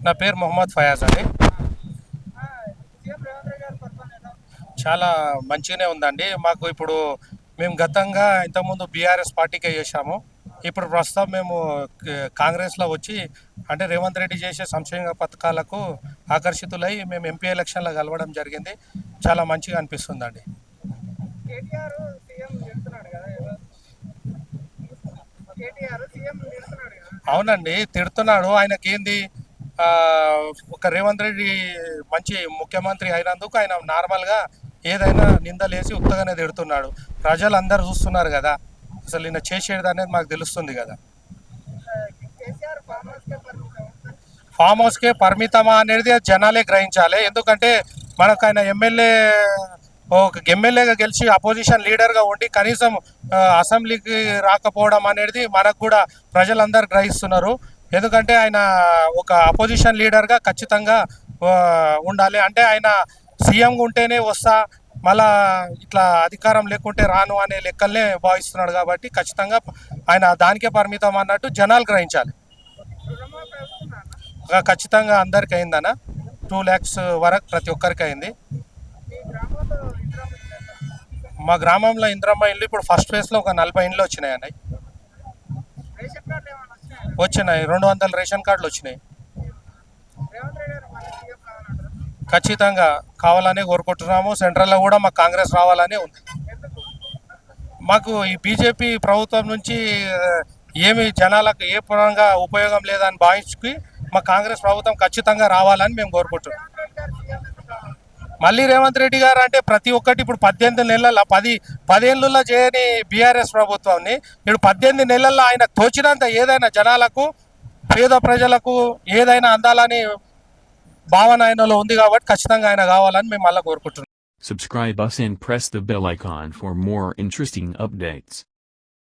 నా పేరు మొహమ్మద్ ఫయాజ్ అండి. చాలా మంచిగానే ఉందండి. మాకు ఇప్పుడు మేము గతంగా ఇంతకుముందు బీఆర్ఎస్ పార్టీకే చేశాము. ఇప్పుడు ప్రస్తుతం మేము కాంగ్రెస్లో వచ్చి అంటే రేవంత్ రెడ్డి చేసే సంక్షేమ పథకాలకు ఆకర్షితులై మేము ఎంపీ ఎలక్షన్లో కలవడం జరిగింది. చాలా మంచిగా అనిపిస్తుందండి. అవునండి, తిడుతున్నాడు. ఆయనకేంది ఆ, ఒక రేవంత్ రెడ్డి మంచి ముఖ్యమంత్రి అయినందుకు ఆయన నార్మల్గా ఏదైనా నిందలేసి ఉత్తగానే తిడుతున్నాడు. ప్రజలు అందరు చూస్తున్నారు కదా, అసలు ఈయన చేసేది అనేది మాకు తెలుస్తుంది కదా. ఫామ్ హౌస్కే పరిమితమా అనేది జనాలే గ్రహించాలి. ఎందుకంటే మనకు ఆయన ఒక ఎమ్మెల్యేగా గెలిచి అపోజిషన్ లీడర్గా ఉండి కనీసం అసెంబ్లీకి రాకపోవడం అనేది మనకు కూడా ప్రజలందరూ గ్రహిస్తున్నారు. ఎందుకంటే ఆయన ఒక అపోజిషన్ లీడర్గా ఖచ్చితంగా ఉండాలి. అంటే ఆయన సీఎంగా ఉంటేనే వస్తా, మళ్ళా ఇట్లా అధికారం లేకుంటే రాను అనే లెక్కలనే భావిస్తున్నాడు. కాబట్టి ఖచ్చితంగా ఆయన దానికే పరిమితం అన్నట్టు జనాలు గ్రహించాలి. ఖచ్చితంగా అందరికి అయిందన్న 2 lakhs వరకు ప్రతి ఒక్కరికి అయింది. మా గ్రామంలో ఇంద్రమ్మ ఇల్లు ఇప్పుడు ఫస్ట్ ఫేజ్లో ఒక 40 ఇండ్లు వచ్చినాయి అన్నయ్య. వచ్చినాయి, 200 రేషన్ కార్డులు వచ్చినాయి. ఖచ్చితంగా కావాలని కోరుకుంటున్నాము. సెంట్రల్లో కూడా మాకు కాంగ్రెస్ రావాలని ఉంది. మాకు ఈ బీజేపీ ప్రభుత్వం నుంచి ఏమి జనాలకు ఏ పరంగా ఉపయోగం లేదని భావించి మా కాంగ్రెస్ ప్రభుత్వం ఖచ్చితంగా రావాలని మేము కోరుకుంటున్నాం. మళ్ళీ రేవంత్ రెడ్డి గారు అంటే ప్రతి ఒక్కటి ఇప్పుడు 18 నెలల 10 చేయని బీఆర్ఎస్ ప్రభుత్వాన్ని ఇప్పుడు 18 నెలల్లో ఆయన తోచినంత ఏదైనా జనాలకు పేద ప్రజలకు ఏదైనా అందాలని భావన ఆయనలో ఉంది. కాబట్టి ఖచ్చితంగా ఆయన కావాలని మేము మళ్ళీ కోరుకుంటున్నాం. Subscribe us and press the bell icon for more interesting updates.